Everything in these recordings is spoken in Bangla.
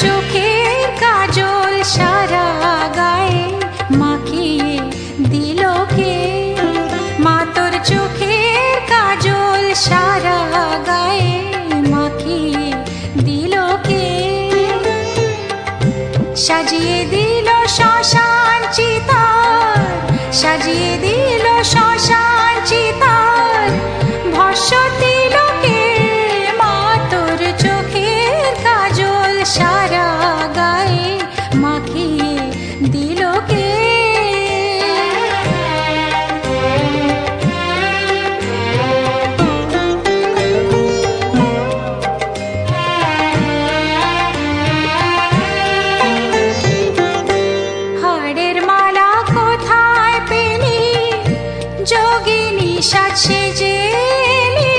চোখের কাজল সারা গায়ে মাখিয়ে দিল কে? মা তোর চোখের কাজল সারা গায়ে মাখিয়ে দিল কে? সাজিয়ে দিল শ্মশান চিতার, সাজিয়ে দিল শ্মশান চিতার, ভস্য দিল কে? মা তোর চোখের কাজল সারা গায়ে মাখিয়ে দিল কে? হাড়ের মালা কোথায় পেলি যোগিনী সাজে জেলি?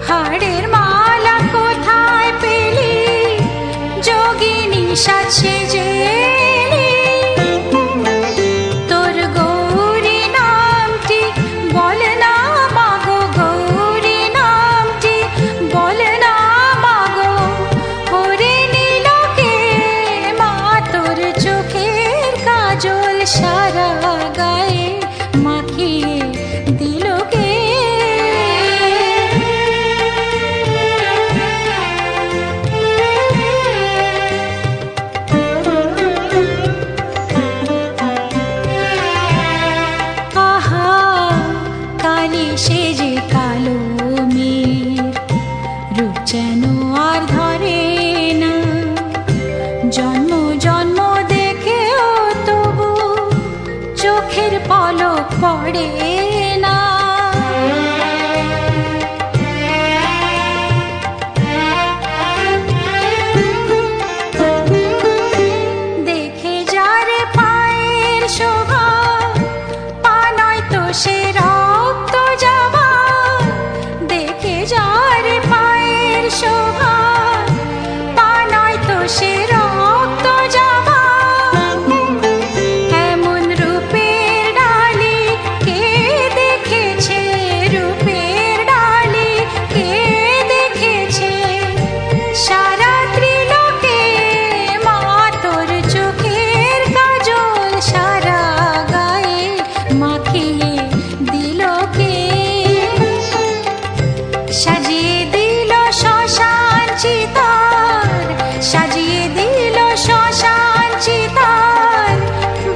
হাড়ের মালা কোথায় পেলি যোগিনী সাজে জেলি? তোর গৌরী নামটি বল না মাগো, গৌরী নামটি বল না মাগো, করে নিল কে? মা তোর চোখের কাজল সারা গায়ে মাখিয়ে দিল কে? আহা কালি সেজে কালো মেঘ, রূপ যেন আর ধরে না, জন্ম জন্ম দেখেও তবু চোখের পলক পড়ে না। দেখে যারে পায়ের শোভা, পা নয় তো সে রক্ত যাবা। দেখে যারে পায়ের শোভা, পা নয় তো সে রক্ত যাবা। এমন রূপের ডালি কে দেখেছে, রূপের ডালি কে দেখেছে? সারা ত্রিলোকে মা তোর চোখের কাজল সারা গায়ে মাখিয়ে দিল কে? সাজিয়ে দিল শ্মশান চিতার, সাজিয়ে দিল শ্মশান চিতার,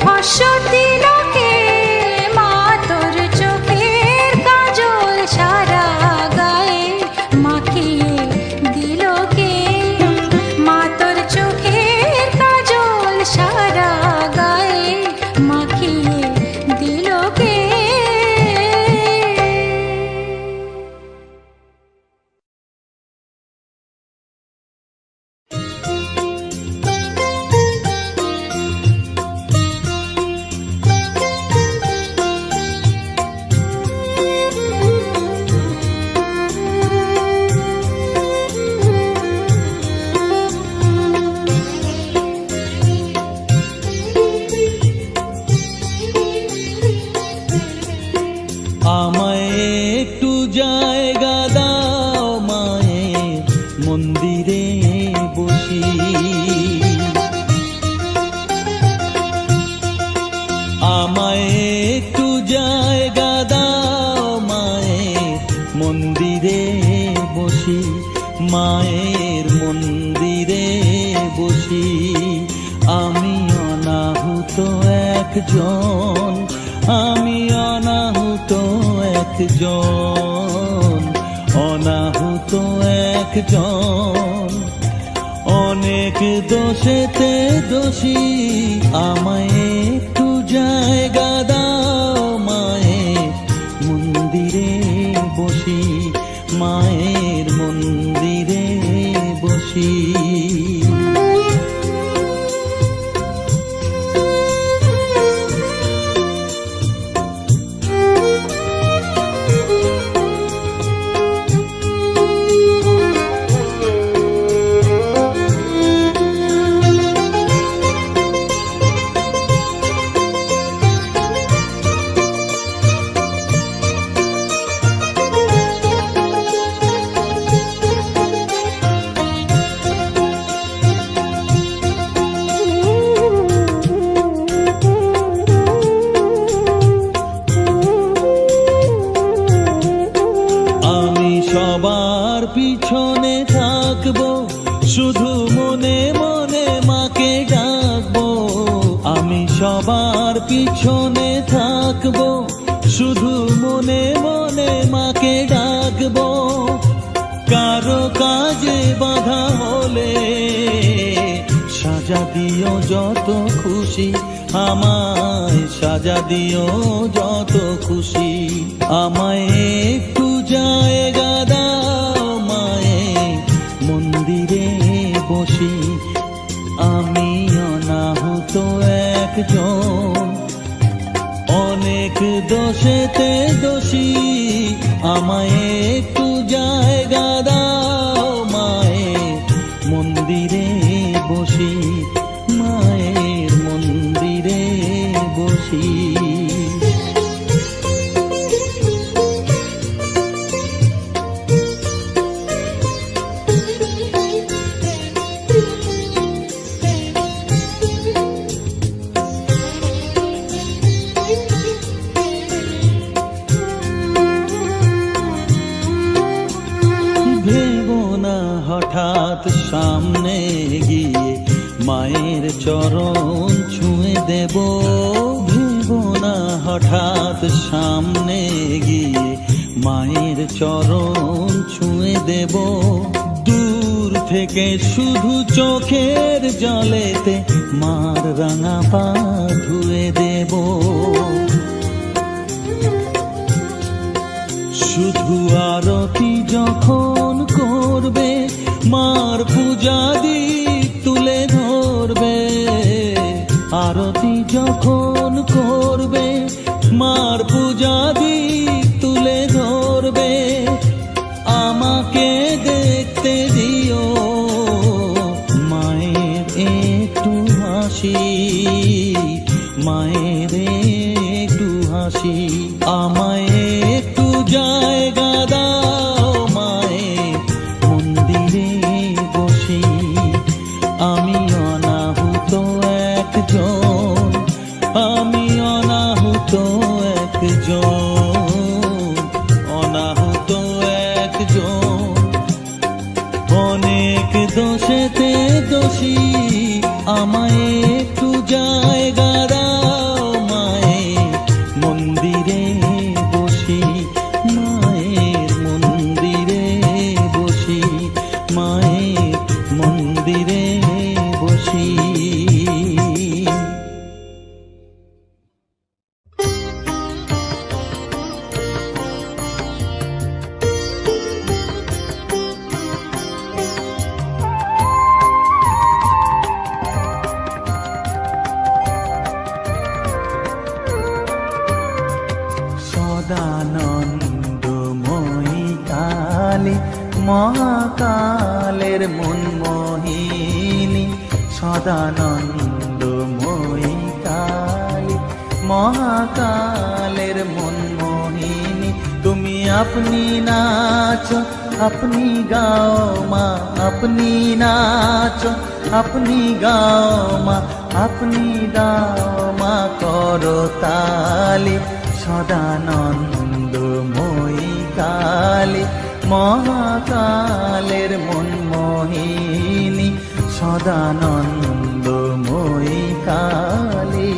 ভস্য দিল কে? মা তোর চোখের কাজল সারা গায়ে মাখিয়ে দিল কে? মা তোর চোখের কাজল সারা গায়ে মাখিয়ে দিল কে? আমায় একটু জায়গা দাও মায়ের মন্দিরে বসি, আমায় একটু জায়গা দাও মায়ের মন্দিরে বসি, মায়ের মন্দিরে বসি। আমি অনাহুত একজন, আমি অনাহুত একজন, অনাহুত একজন। অনেক দোষেতে দোষী, আমায় একটু জায়গা দাও মায়ের মন্দিরে বসি, মায়ের মন্দিরে বসি। শুধু মনে মনে মাকে ডাকবো, আমি সবার পিছনে থাকবো, শুধু মনে মনে মাকে ডাকবো। কারো কাজে বাধা হলে সাজা দিও যত খুশি, আমায় সাজা দিও যত খুশি। আমায় একটু জায়গা দাও মায়ে, মন্দিরে বসি। আমি অনাহুত একজন, অনেক দোষেতে দোষী। আমায় একটু জায়গা দাও মায়ে, মন্দিরে বসি, মায়ের মন্দিরে বসি। ভেবো না হঠাৎ সামনে গিয়ে মায়ের চরণ ছুঁয়ে দেব। ভেবো না হঠাৎ সামনে গিয়ে মায়ের চরণ ছুঁয়ে দেব। দূর থেকে শুধু চোখের জলেতে মার রাঙা পা ধুয়ে দেব। শুধু আরতি যখন করবে, মার পূজা দীপ তুলে ধরবে। আরতি যখন করবে, মার পূজা দীপ তুলে ধরবে। আমাকে দেখতে দিও মায়ের একটু হাসি, মায়ের একটু হাসি। আমায় একটু জায়গা দাও মায়ে, মন্দিরে বসি। আমি অনাহুত একজন, আমি অনাহুত একজন, অনাহুত একজন। অনেক দোষেতে দোষী, আমায় একটু জায়গা দাও মায়ে, মন্দিরে বসি, মায়ের মন্দিরে বসি, মায়ের মন্দিরে বসি। সদানন্দময়ী কালী, মহাকালের মনমোহিনী। সদানন্দময়ী কালী, মহাকালের মনমোহিনী। তুমি আপনি নাচো, আপনি গাও মা, আপনি নাচো, আপনি গাও মা, আপনি দাও মা করতালি। সদানন্দময়ী কালী, মহাকালের মনমোহিনী। সদানন্দময়ী কালী।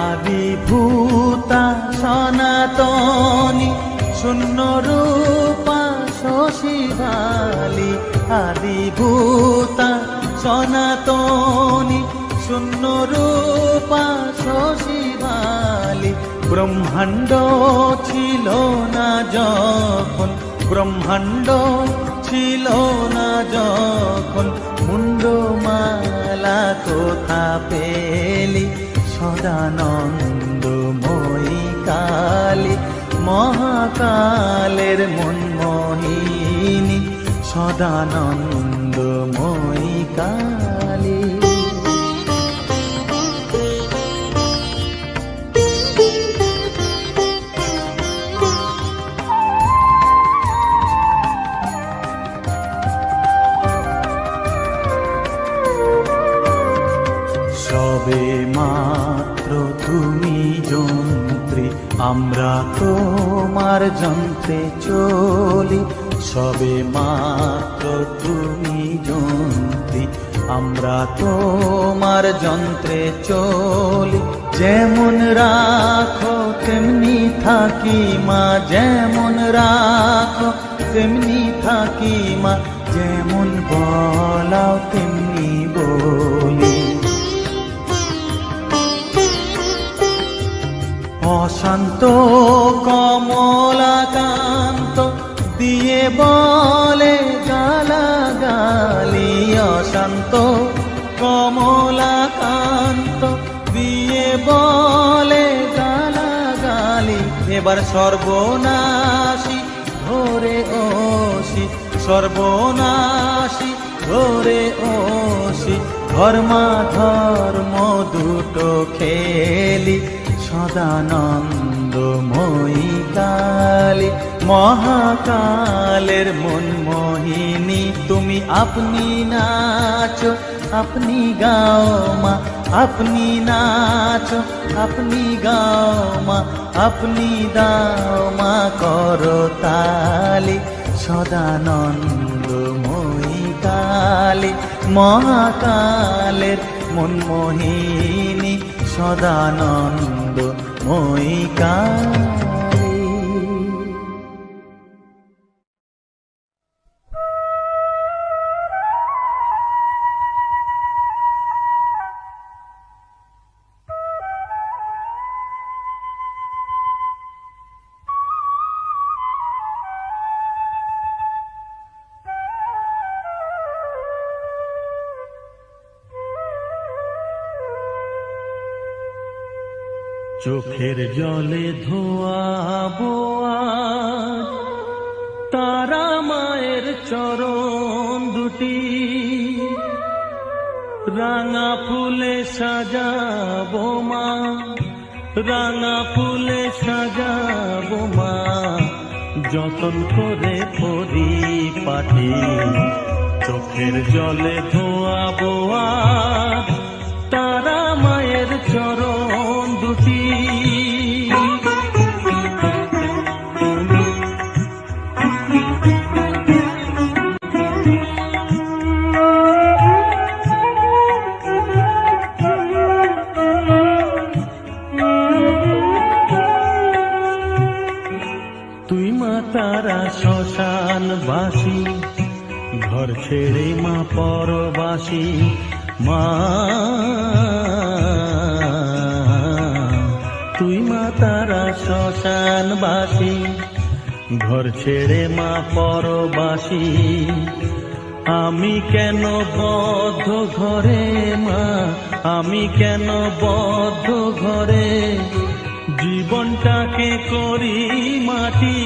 আদিভূতা সনাতনী, শূন্য রূপা শশীভালি। আদিভূতা সনাতনী, শূন্য রূপা শশীভালি। ব্রহ্মাণ্ড ছিল না যখন, ব্রহ্মাণ্ড ছিল না যখন, মুন্ডমালা কোথা পেলি। সদানন্দময়ী কালী, মহাকালের মনমোহিনী। সদানন্দময়ী কালী। সবে মাত্র তুমি যন্ত্রী, আমরা তোমার যন্ত্রে চলি। সবে মাত্র তুমি যন্ত্রী, আমরা তোমার যন্ত্রে চলি। যেমন রাখো তেমনি থাকি মা, যেমন রাখো তেমনি থাকি মা, যেমন বলাও তেমনি বলি। অশান্ত কমলাকান্ত দিয়ে বলে গালাগালি, অশান্ত কমলাকান্ত দিয়ে বলে গালাগালি। এবার সর্বনাশী ধরে ওসি, সর্বনাশী ধরে ওসি, ধর্মাধর্ম দুটো খেলি। সদানন্দময়ী কালী, মহাকালের মনমোহিনী, তুমি আপনি নাচো আপনি গাও মা, আপনি নাচো আপনি গাও মা, আপনি দাও মা করতালি। সদানন্দময়ী কালী, মহাকালের মনমোহিনী, সদানন্দময়ী কালী। চোখের জলে ধোয়াবো আজ তারা মায়ের চরণ দুটি, রাঙা ফুলে সাজাবো মা, রাঙা ফুলে সাজাবো মা, যতন করে পরিপাটি। চোখের জলে ধোয়াবো আজ তারা মায়ের চরণ দুটি। তুই মা তারা শ্মশানবাসী, ঘর ছেড়ে মা পরবাসী মা, তুই মা তারা শ্মশানবাসী, ঘর ছেড়ে মা পরবাসী। আমি কেন বদ্ধ ঘরে মা, আমি কেন বদ্ধ ঘরে, জীবনটাকে করি মাটি।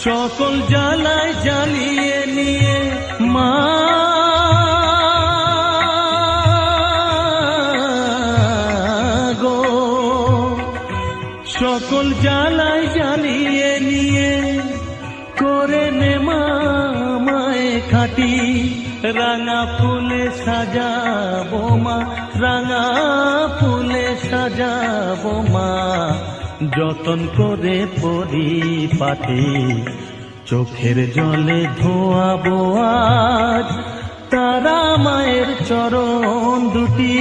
সকল জ্বালায় জ্বালিয়ে নিয়ে মা গো, সকল জ্বালায় জ্বালিয়ে নিয়ে করে নে মা মায়ে খাটি। রাঙা ফুলে সাজাবো মা, রাঙা ফুলে সাজাবো মা, যতন করে পরিপাটি। চোখের জলে ধোয়াবো আজ তারা মায়ের চরণ দুটি।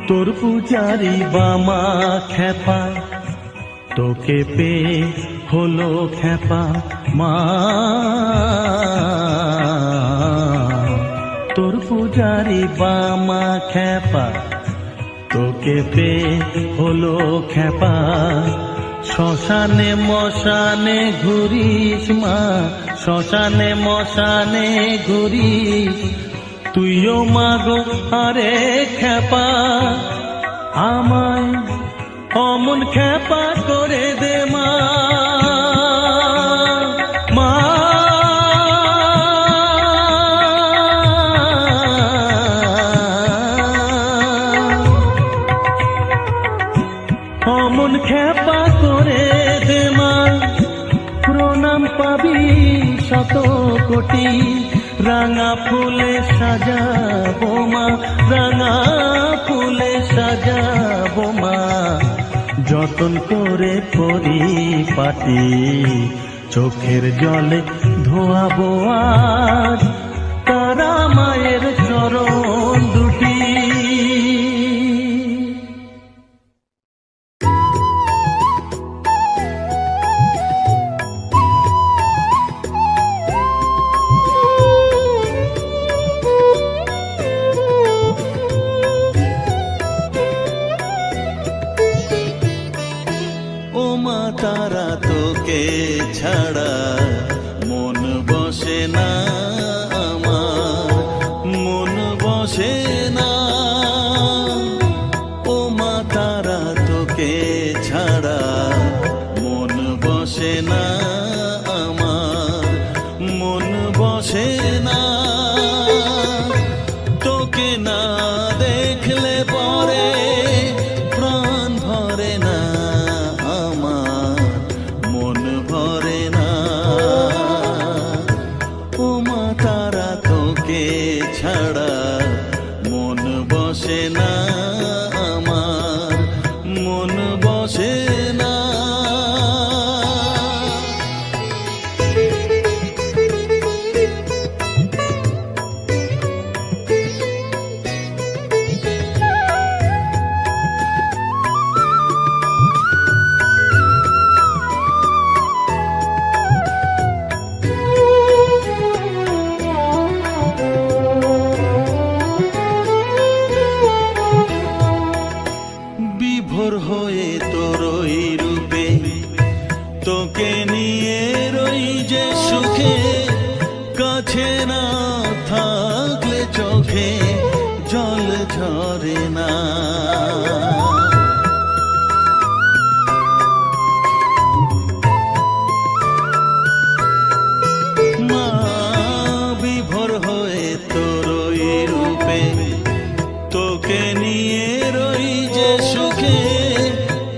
তোর পূজারি বামা খেপা, তোকে পে হলো খেপা মা। তোর পূজারি বামা খেপা, তোকে পে হলো খেপা। শ্মশানে মশানে ঘুরিস মা, শ্মশানে মশানে ঘুরিস, তুইও মাগো আরে খেপা। আমায় অমন খেপা করে দে মা, মা খেপা করে দে মা, প্রণাম পাবি শত কোটি, রাঙা ফুলে সাজাবো মা, রাঙা ফুলে সাজাবো মা, যতন করে পরিপাটি, চোখের জলে ধোয়াবো আজ তারা মায়ের চরণ দুটি। ও মা তারা তোকে ছাড়া মন বসে না আমার, মন বসে না। ও মা তারা তোকে ছাড়া মন বসে না আমার, মন বসে না। তোকে না দেখলে পরে প্রাণ ভরে না আমার, মন ভরে না। ও মা তারা তোকে ছাড়া মন বসে না আমার, মন বসে না। বিভোর হয়ে তোরই রূপে তোকে নিয়ে রই যে সুখে, কাছে না থাকলে চোখে জল ঝরে না। মা বিভোর হয়ে তোরই রূপে তোকে নিয়ে রই যে সুখে,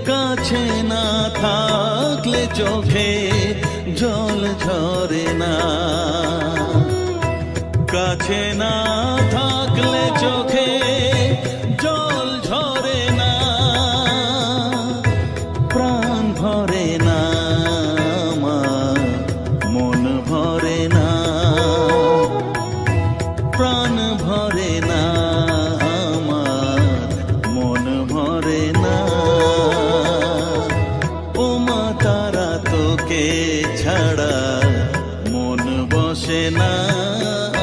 কাছে না থাকলে চোখে জল ঝরে না। কাছে না থাকলে চোখে জল ঝরে না, প্রাণ ভরে না আমার, মন ভরে না, প্রাণ ভরে না আমার, মন ভরে না। ও মা তারা তোকে ছাড়া মন বসে না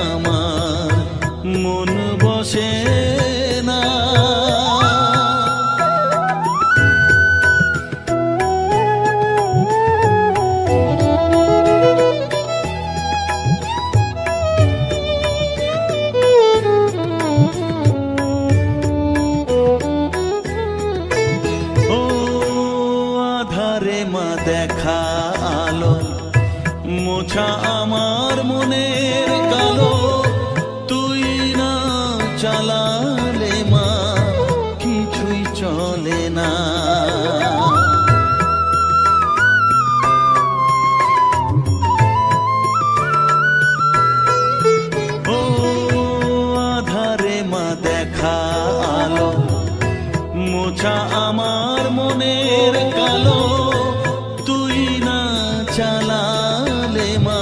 আমার, মন বসে না। ও আধারে মা দেখা আলো, মোছা আমার মনের কালো, তুই না চালালে মা কিছুই চলে না। ও আধারে মা দেখা আলো, মোছা আমার মনের কালো, তুই না চালালে মা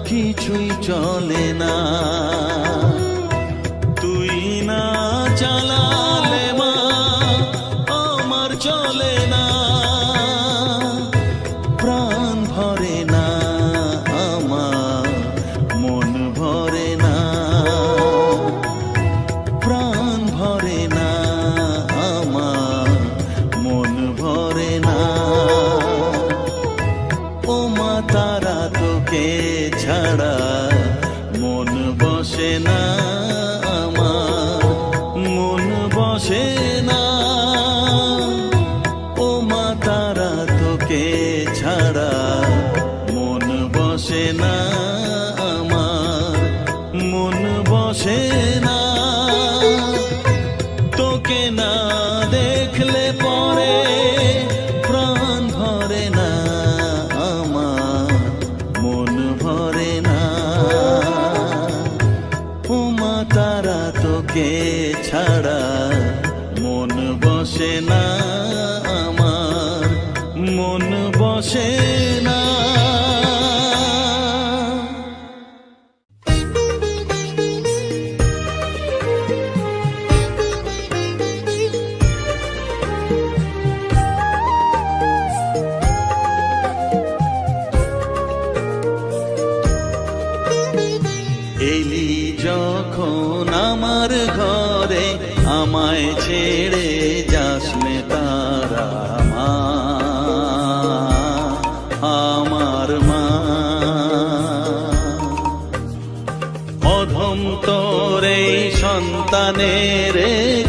কিছুই চলে না। তুই না চালালে মা আমার চলে না, প্রাণ ভরে না আমার, মন ভরে না, প্রাণ ভরে না আমার, মন ভরে না। ও মা তারা তোকে ছাড়া মন বসে না আমার, মন বসে ছাড়া মন বসে না আমার, মন বসে না। এলি যখন আমার ঘরে, আমায় ছেড়ে যাস নে তারা মা, আমার মা। অধম তোর এই সন্তানের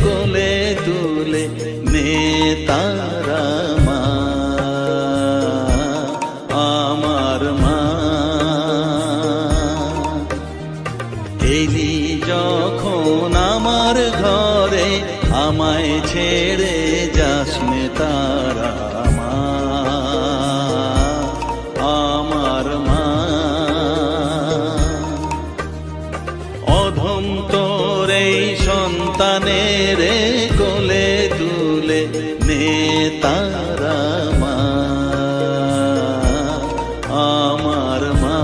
কোলে তুলে নে তারা মা, আমার মা। এলি যখন আমার ঘরে, আমায় ছেড়ে যাস নে তারা মা, আমার মা। অধম তোর এই সন্তানের কোলে তুলে নে তারা মা, আমার মা।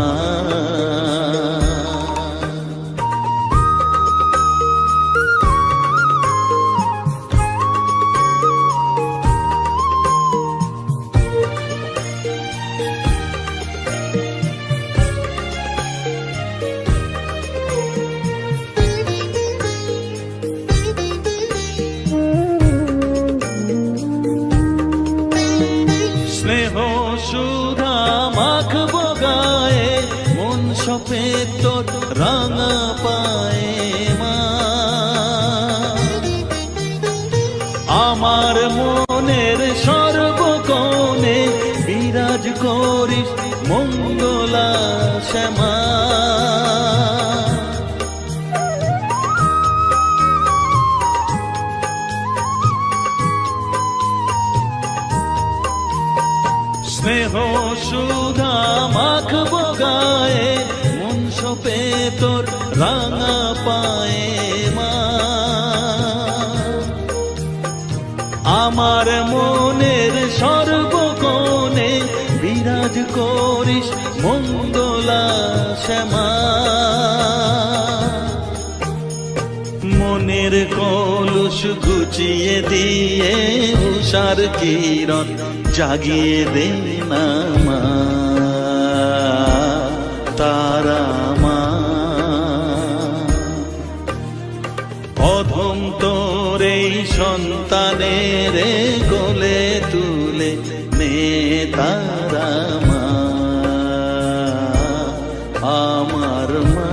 স্নেহ সুধা মাখবো গায়ে, মন সপে তোর রাঙা পায়ে মা। আমার মনের সর্বকোণে বিরাজ করিস মঙ্গলা শ্যামা। স্নেহ সুধা মাখবো গায়ে, মন সপে তোর রাঙা পায়ে মা। আমার মনের সর্বকোণে বিরাজ করিস মঙ্গলা শ্যামা। মনের কলুষ ঘুচিয়ে দিয়ে উষার কিরণ জাগিয়ে দে না মা, তারা মা। অধম তোর এই সন্তানের কোলে তুলে নে তারা মা, আমার মা।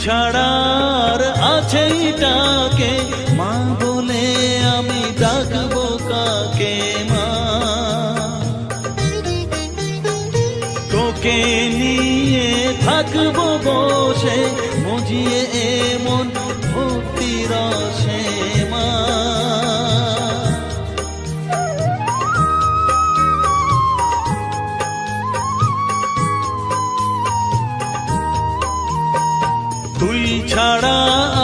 ছাড়ার আছে তাকে মা বলে আমি ডাকবো কাকে মা। তোকে নিয়ে থাকবো বসে মজিয়ে এমন ভক্তি রসে মা। তুই ছাড়া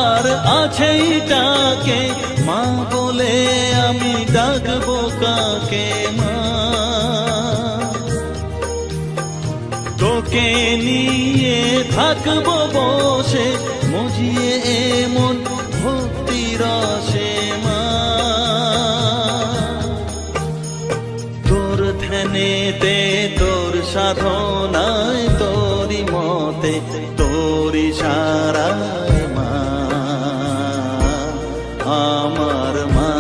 আর আছে তাকে মা বলে আমি ডাকবো কাকে মা। তোকে নিয়ে থাকবো বসে মজিয়ে এমন ভক্তি রসে মা। তোর ধ্যানেতে তোর সাধনায় তোরি মতে তোরি সারায় মা, আমার মা।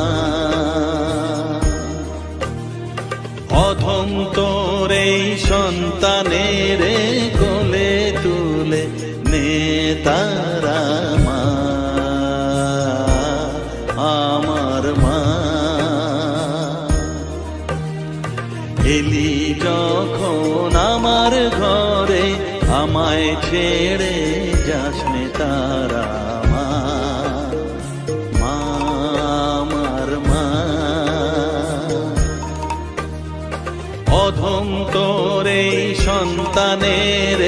অধম তোর এই সন্তানের কোলে তারা মা, আমার মা। এলি যখন আমার ঘরে, আমায় ছেড়ে যাস নে তারা মা, মা আমার মা। অধম তোরে সন্তানের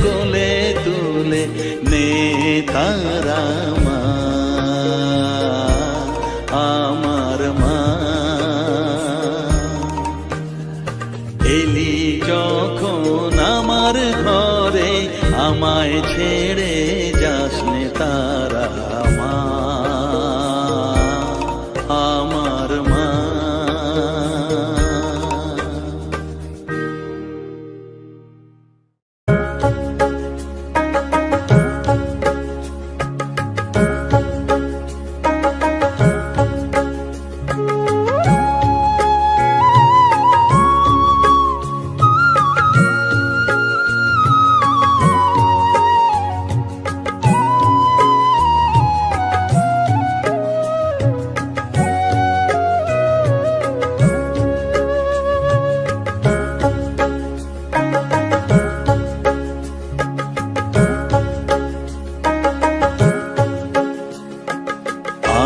গোলে তুলে নে তারা মা, আমার মা। এলি যখন আমার ঘরে, আমায় ছেড়ে যাস নে তারা মা, আমার মা।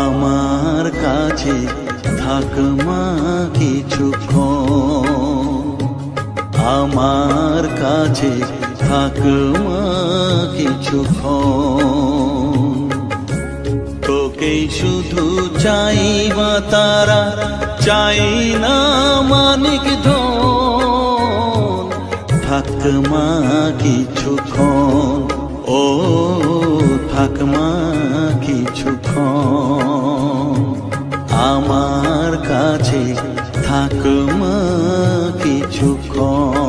আমার কাছে থাক মা কিছুক্ষণ, আমার কাছে থাক মা কিছুক্ষণ। তোকেই শুধু চাই মা তারা, চাই না মানিক ধন। থাক মা কিছুক্ষণ, ও থাক মা কিছুক্ষণ। আমার কাছে থাক মা কিছুক্ষণ।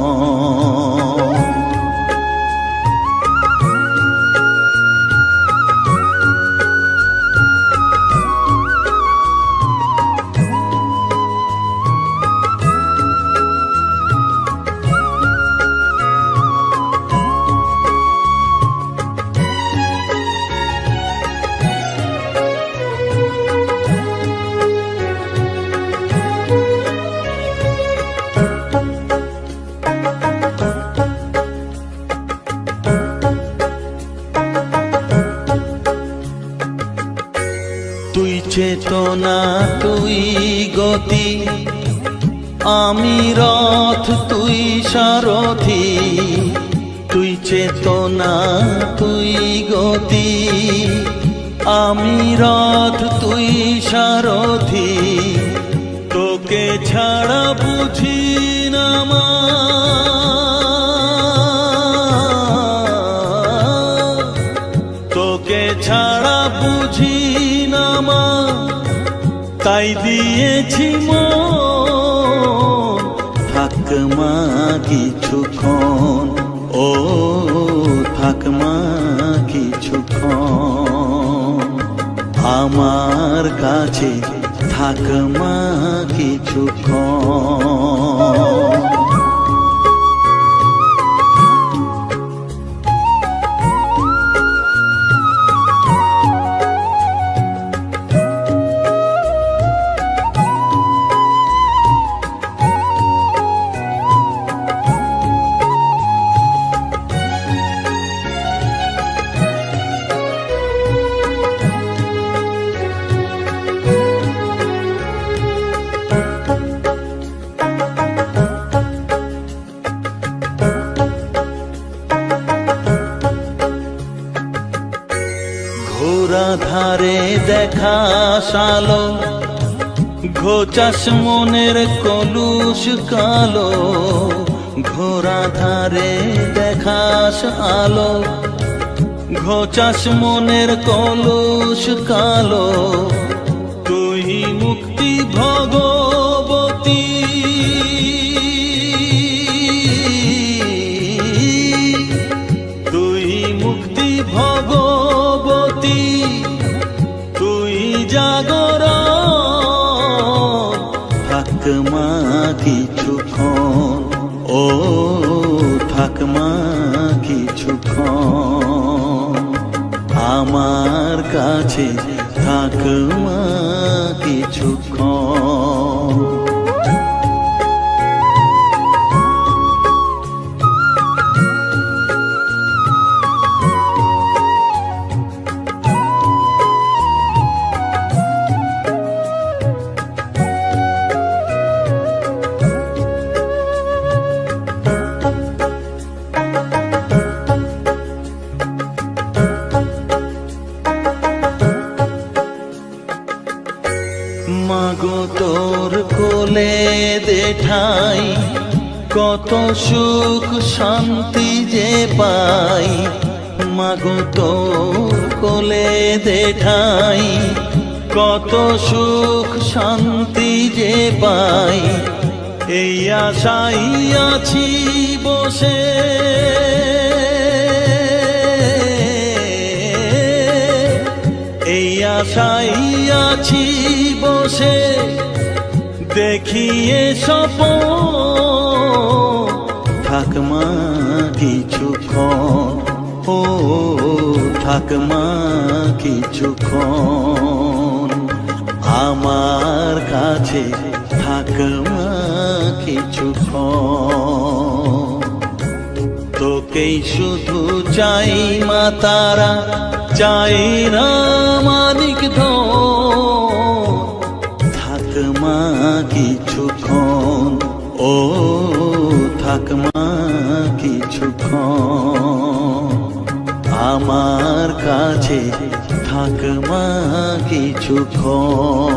তুই চেতনা, তুই গতি, আমি রথ, তুই সারথি। তুই চেতনা, তুই গতি, আমি রথ, তুই সারথি। তোকে ছাড়া বুঝি না মা, তোকে ছাড়া বুঝি না মা। তাই দিয়েছি মন, থাক মা কিছুক্ষণ, ও থাক মা কিছুক্ষণ। আমার কাছে থাক মা কিছুক্ষণ। ঘোরা ধারে দেখা সালো, ঘোচাস মনের কলুষ কালো। ঘোরা ধারে দেখাস আলো, ঘোচাস মনের কলুষ কালো। তুই মুক্তি ভগবতী, তুই মুক্তি ভগবতী। তুই জাগরণ, থাক মা কিছুক্ষণ, ও থাক মা কিছুক্ষণ। কাছে থাক মা কিছুক্ষণ। মাগো তোর কোলে দেঠাই কত সুখ শান্তি যে পাই, মাগো তোর কোলে দেঠাই কত সুখ শান্তি যে পাই। এই আশাই আছি বসে, এই আশাই আছি বসে, দেখিয়ে স্বপন থাক মা কিছুক্ষণ, ও থাক মা কিছুক্ষণ। আমার কাছে থাক মা কিছুক্ষণ। তোকেই শুধু চাই মা তারা, চাই না মানিক ধন, থাক মা কিছুক্ষণ, ও থাক মা কিছুক্ষণ। আমার কাছে থাক মা কিছুক্ষণ।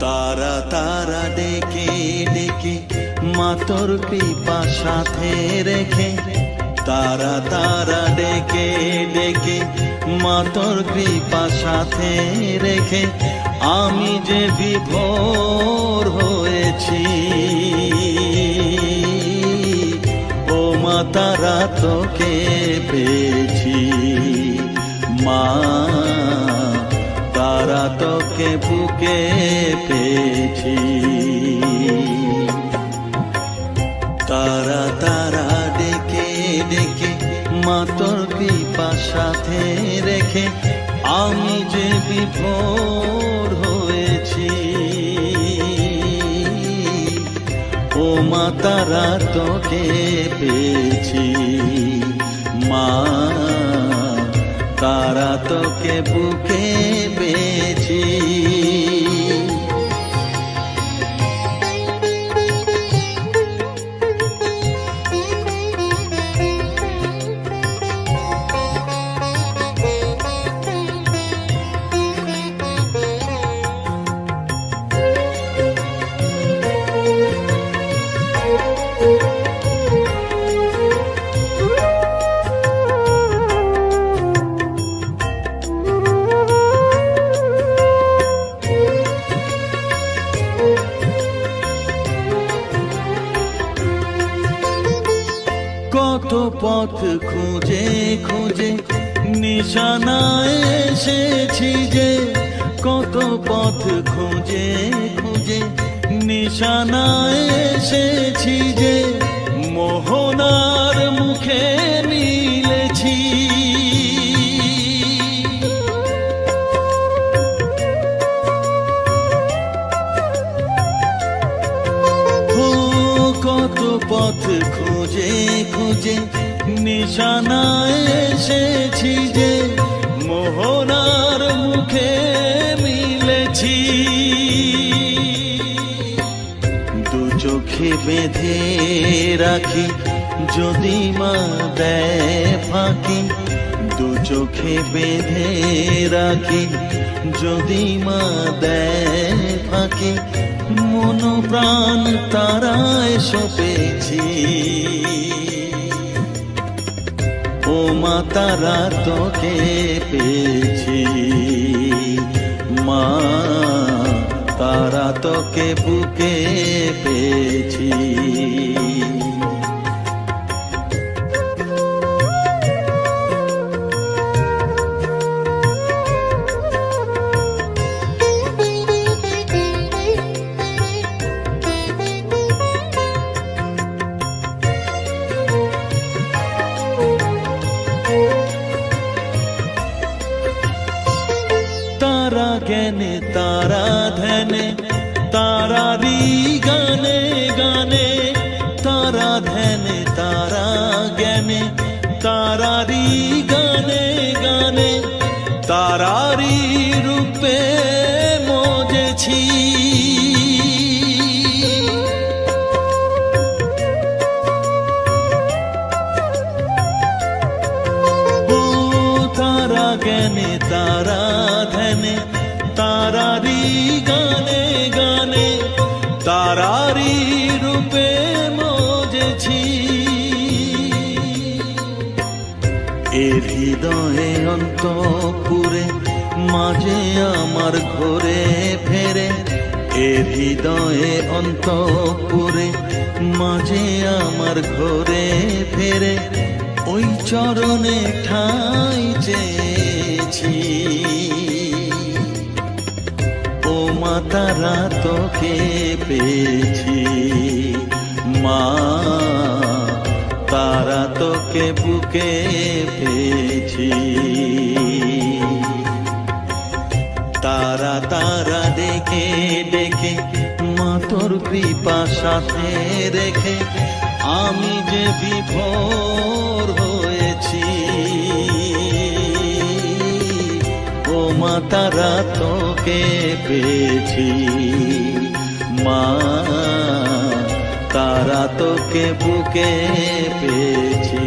তারা তারা ডেকে ডেকে মা তোর কৃপা সাথে রেখে, তারা তারা ডেকে ডেকে মা তোর কৃপা সাথে রেখে, আমি যে বিভোর হয়েছি। ও মা তারা তোকে পেয়েছি, মা তারা তোকে বুকে পেয়েছি। তারা তারা ডেকে ডেকে মা তোর কৃপা সাথে রেখে, আমি যে বিভোর হয়েছি। ও মা তারা তোকে পেয়েছি, মা তারা তোকে বুকে পেয়েছি। কত পথ খুঁজে খুঁজে নিশানায় এসেছি যে, কত পথ খুঁজে খুঁজে নিশানায় এসেছি যে, মোহনার মুখে মিলেছি। কত পথ খুঁজে খুঁজে নিশানায় এসেছি যে, মোহনার মুখে মিলেছি। দু চোখে বেঁধে রাখি যদি মা দেয় ফাঁকি, দু চোখে বেঁধে রাখি যদি মা দেয় ফাঁকি, মন প্রাণ তারায় সপেছি। ও মা তারা তোকে পেয়েছি, মা তারা তোকে বুকে পেয়েছি। তারা জ্ঞানে তারা ধ্যানে তারারি গানে গানে, তারা ধ্যানে তারা জ্ঞানে তারারি গানে গানে, তারারি রূপে মজেছি। ও তারা জ্ঞানে তারা ধ্যানে তারারি গানে গানে, তারারি রূপে মজেছি। এর হৃদয়ে অন্তপুরে মাঝে আমার ঘরে ফেরে, এর হৃদয়ে অন্তপুরে মাঝে আমার ঘরে ফেরে, ওই চরণে ঠাঁই চেয়েছি। ও মা তারা তোকে পেয়েছি, মা তারা তোকে বুকে পেয়েছি। তারা তারা ডেকে ডেকে মা তোর কৃপা সাথে রেখে আমি যে বিভোর হয়েছি। ও মা তারা তোকে পেয়েছি, মা তারা তোকে বুকে পেয়েছি।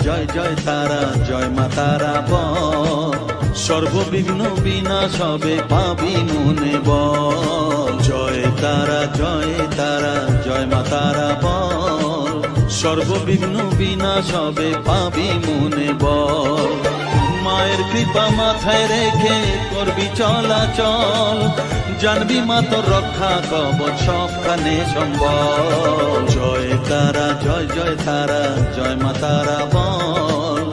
জয় জয় তারা জয় মা তারা বল, সর্ববিঘ্ন বিনাশ হবে পাবি মনে বল। জয় তারা জয় মা তারা বল, সর্ববিঘ্ন বিনাশ হবে পাবি মনে বল। মায়ের কৃপা মাথায় রেখে করবি চলাচল, জানবি মা তোর রক্ষা কবচ সবখানে সম্বল। জয় তারা জয় মা তারা বল,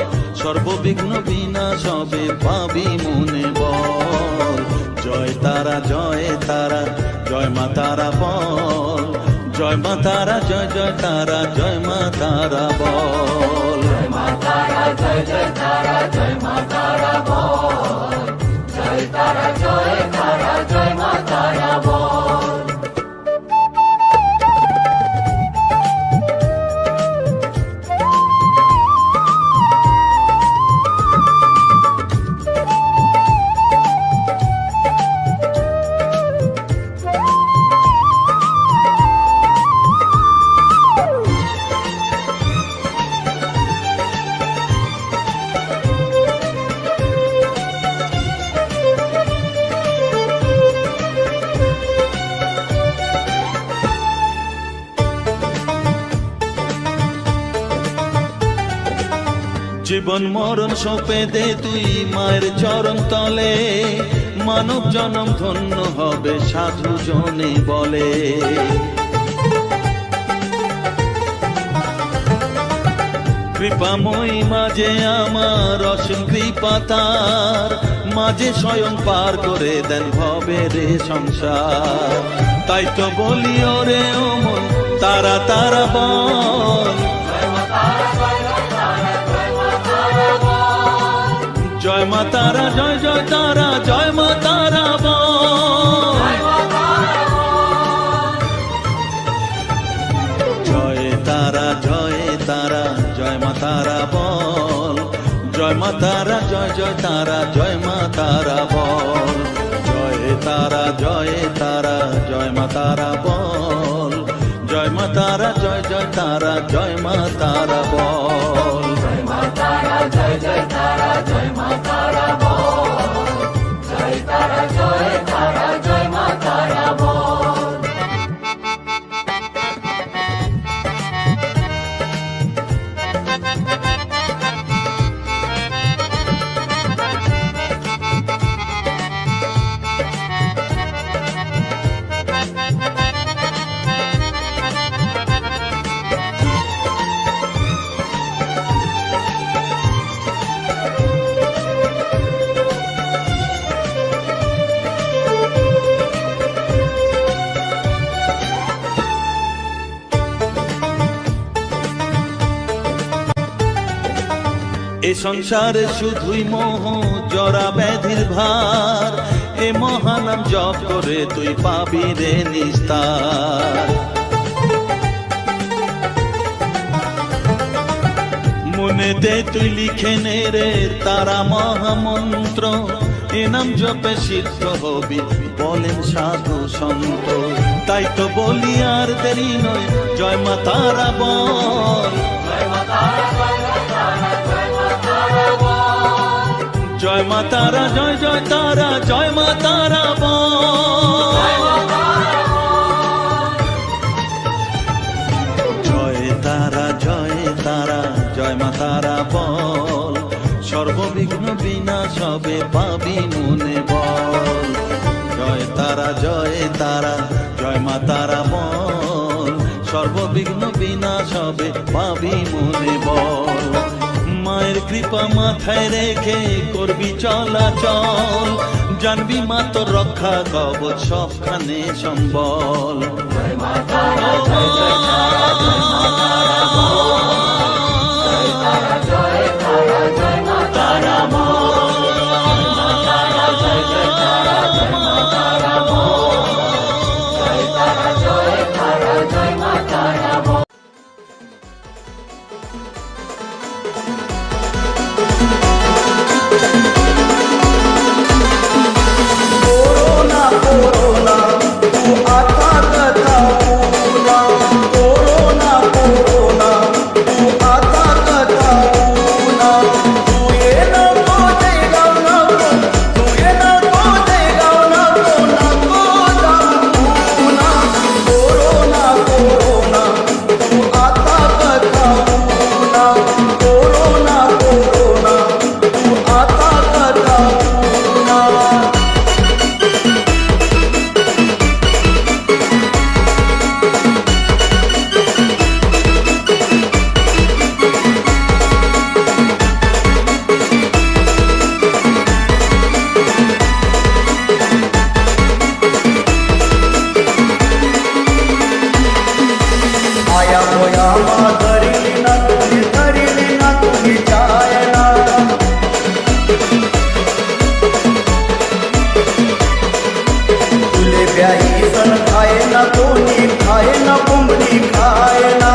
সর্ববিঘ্ন বিনাশ হবে পাবি মনে বল। জয় তারা জয় মা তারা বল, জয় মা তারা জয় মা তারা বল। জয় মা তারা জয় মা তারা বল, জয় তারা জয় মা তারা বল। জীবন মরণ সঁপে দে তুই মায়ের চরণ তলে, মানব জনম ধন্য হবে সাধু জনে বলে। কৃপাময়ী মাঝে আমার অসীম কৃপা তার, মাঝে স্বয়ং পার করে দেন ভবের সংসার। তাই তো বলি ওরে ও মন তারা তারা বল, জয় মা তারা জয় জয় তারা জয় মা তারা বল, জয় তারা জয় তারা জয় মা তারা বল, জয় মা তারা জয় জয় তারা জয় মা তারা বল, জয় তারা জয় তারা জয় মা তারা বল, জয় মা তারা জয় জয় তারা জয় মা তারা বল, জয় মা তারা জয় জয় তারা জয় মা তারা বল, জয় তারা জয় তারা জয় মা তারা বল। এ সংসারে শুধুই মোহ জরা ব্যাধির ভার, এ মহানাম জপ করে তুই পাবি রে নিস্তার। মনেতে তুই লিখে নে রে তারা মহামন্ত্র, এ নাম জপে সিদ্ধ হবি বলেন সাধু সন্ত। তাই তো বলি আর দেরি নয় জয় মা তারা বল, জয় মা তারা জয় জয় তারা জয় মা তারা বল, জয় মা তারা জয় জয় তারা জয় মা তারা বল, জয় তারা জয় তারা জয় মা তারা বল, সর্ববিঘ্ন বিনাশ হবে পাবি মনে বল, জয় তারা জয় তারা জয় মা তারা বল, সর্ববিঘ্ন বিনাশ হবে পাবি মনে বল। মায়ের কৃপা মাথায় রেখে করবি চলাচল, জানবি মা তোর রক্ষা কবচ সবখানে সম্বল, জয় মা তারা জয় জয় তারা জয় মা তারা বল, জয় তারা জয় তারা জয় মা তারা বল, জয় মা তারা জয় জয় তারা জয় মা তারা বল, জয় তারা জয় তারা জয় মা তারা বল। कोरोना कोरोना तू आता कथा पूना, कोरोना कोरोना तू आता कथा पूना, तू ये नको देगा नको, तू ये नको देगा नको नको जाऊना, कोरोना कोरोना तू आता कथा पूना, कोरोना कोरोना तू आता कथा पूना। आया होया माँ धरिली ना तुम्ही जायना, तुले ब्याही सण खाए ना कोणी खाए ना कोंबडी खाए ना,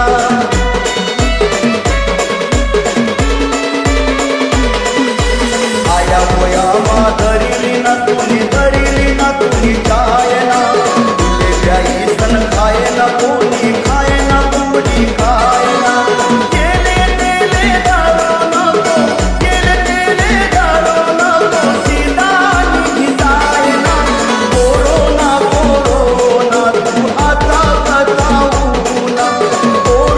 आया होया माँ धरिली ना तुम्ही जायना, तुले ब्याही सण खाए ना कोणी खाए ना कोंबडी खाए ना, केले तेले दारो नको, केले तेले दारो नको, सीधा निघी जायना, कोरोना कोरोना तू आता कथा होऊना, कोरोना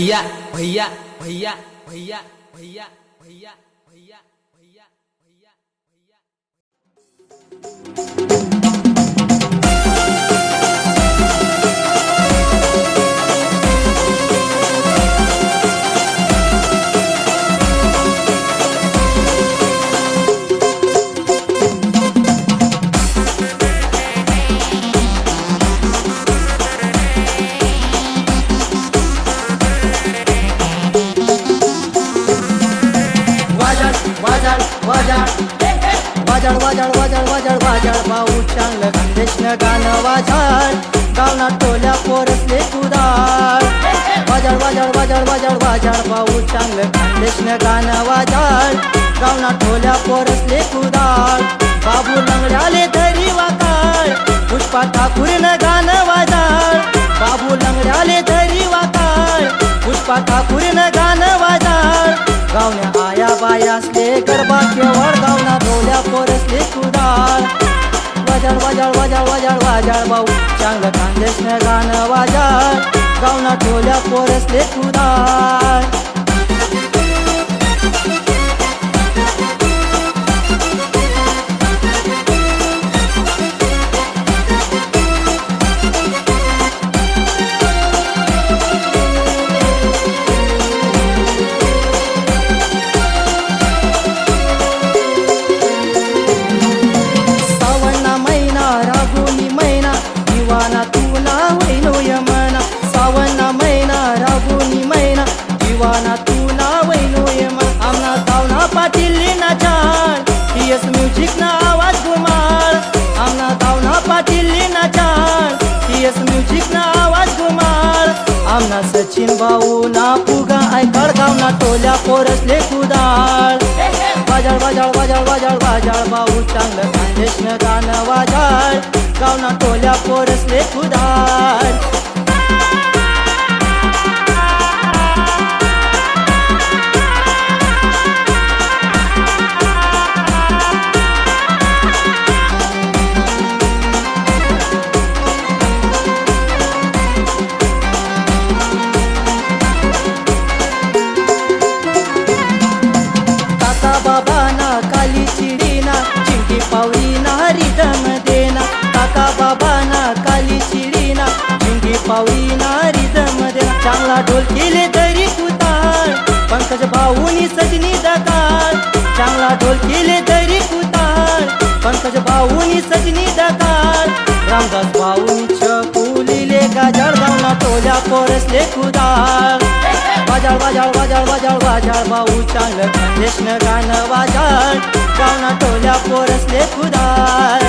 भैया भैया भैया भैया भैया भैया भैया भैया भैया वाजाड वाजाड वाजाड वाजाड वाजाड भाऊ चांगलं खानदेशनं गाणं वाजाड गावना टोल्या पोरसले कुदाड वाजाड वाजाड वाजाड वाजाड वाजाड भाऊ चांगलं खानदेशनं गाणं वाजाड गावना टोल्या पोरसले कुदाड बाबू लंगड्याले धरी वाकाड पुष्पा ठाकूरनं गाणं वाजाड बाबू लंगड्याले धरी वाकाड पुष्पा ठाकूरनं गाणं वाजाड गावण्या आया बायासले गरबा केवळ गावना ढोल्या पोरसले कुदाळ वाजाड वाजाड वाजाड वाजाड वाजाड भाऊ चांगलं खानदेशनं गाणं वाजाड गावना ढोल्या पोरसले कुदाळ म्युझिक ना आवाज घुमाळ आमना दावना पाटील नाचाळ म्युझिक ना आवाज घुमाळ आमना सचिन भाऊ ना पुगा ऐकड गावना टोल्या पोरसले कुदाळ वाजाळ वाजाळ वाजाळ वाजाळ वाजाळ भाऊ चांगलं खानदेशनं गाणं वाजाळ गावना टोल्या पोरसले कुदाळ बाबाना काली चिडीना चिंटी पावलीना रिदम देना काका बाबाना काली चिडीना चिंटी पावलीना रिदम देना चांगला ढोल केले तरी कुताळ पंकज भाऊनी सजनी दकाळ चांगला ढोल केले तरी कुताळ पंकज भाऊनी सजनी दकाळ रामदास भाऊनी छकुलीले गाजर गावना टोल्या पोरसले कुदाळ वाजाळ वाजाळ वाजाळ वाजाळ वाजाळ भाऊ चांगलं खानदेशनं गाणं वाजाळ गावना टोल्या पोरसले कुदाळ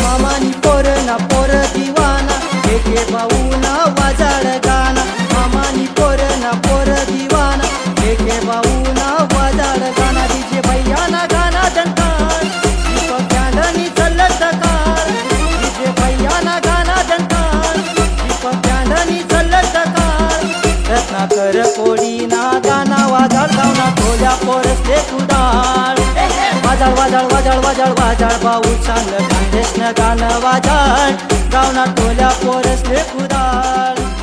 मामानी पोर ना पोर दिवाना एके भाऊ ना वाजाळ गाणं मामानी पोर ना पोर दिवाना एके भाऊ ना वाजाळ गाणं डीजे भैया ना गाणं दंताळ दीपक चांदनी चलत दकाळ डीजे भैया ना गाणं दंताळ दीपक चांदनी चलत दकाळ रत्नाकर कोडी ना गाणं वाजाळ गावना टोल्या पोरसले कुदाळ वाजाळ वाजाळ वाजाळ वाजाळ वाजाळ भाऊ चांगलं खानदेशनं गाणं वाजाळ गावना टोल्या पोरसले कुदाळ